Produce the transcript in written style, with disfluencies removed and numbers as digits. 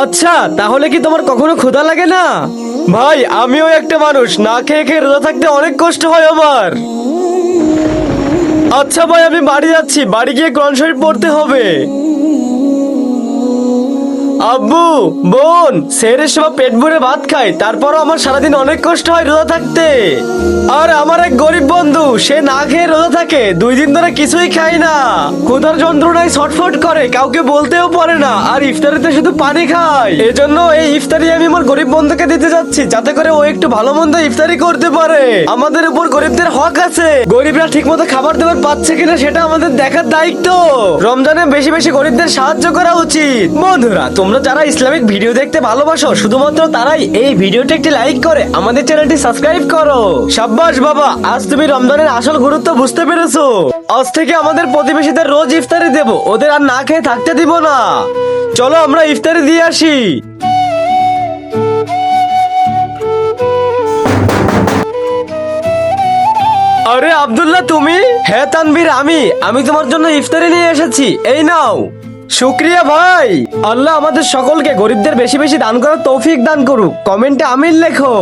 আচ্ছা, তাহলে কি তোমার কখনো ক্ষুধা লাগে না? ভাই, আমিও একটা মানুষ, না খেয়ে খেয়ে রোজা থাকতে অনেক কষ্ট হয় আমার। আচ্ছা ভাই, আমি বাড়ি যাচ্ছি, বাড়ি গিয়ে কোরআন শরীফ পড়তে হবে। আব্বু, বোন, সেরের সময় পেট ভরে ভাত খাই, তারপরও আমার সারাদিন অনেক কষ্ট হয় রোজা থাকতে। আর আমার এক গরিব বন্ধু, সে না খেয়ে রোজা থাকে, 2 দিন ধরে কিছুই খায় না। ক্ষুধার যন্ত্রণায় ছটফট করে, কাউকে বলতেও পারে না, আর ইফতারিতে শুধু পানি খায়। এজন্য এই ইফতারি আমি আমার গরিব বন্ধুকে দিতে যাচ্ছি, যাতে করে ও একটু ভালো মন্দ ইফতারি করতে পারে। আমাদের উপর গরিবদের হক আছে, গরিবরা ঠিক মতো খাবার দাবার পাচ্ছে কিনা সেটা আমাদের দেখার দায়িত্ব। রমজানে বেশি বেশি গরিবদের সাহায্য করা উচিত। বন্ধুরা, তোমরা যারা ইসলামিক ভিডিও দেখতে ভালোবাসো, শুধুমাত্র তারাই এই ভিডিওটি একটি লাইক করে আমাদের চ্যানেলটি সাবস্ক্রাইব করো। সাব্বাস বাবা, আজ তুমি রমজানের আসল গুরুত্ব বুঝতে পেরেছো। আজ থেকে আমাদের প্রতিবেশীদের রোজ ইফতারি দেব, ওদের আর না খেয়ে থাকতে দিব না। চলো আমরা ইফতারি দিয়ে আসি। আরে আব্দুল্লাহ, তুমি? হ্যাঁ তানভীর, আমি তোমার জন্য ইফতারি নিয়ে এসেছি, এই নাও। শুক্রিয়া ভাই। আল্লাহ আমাদের সকলকে গরিবদের বেশি বেশি দান করার তৌফিক দান করুক। কমেন্টে আমিন লেখো।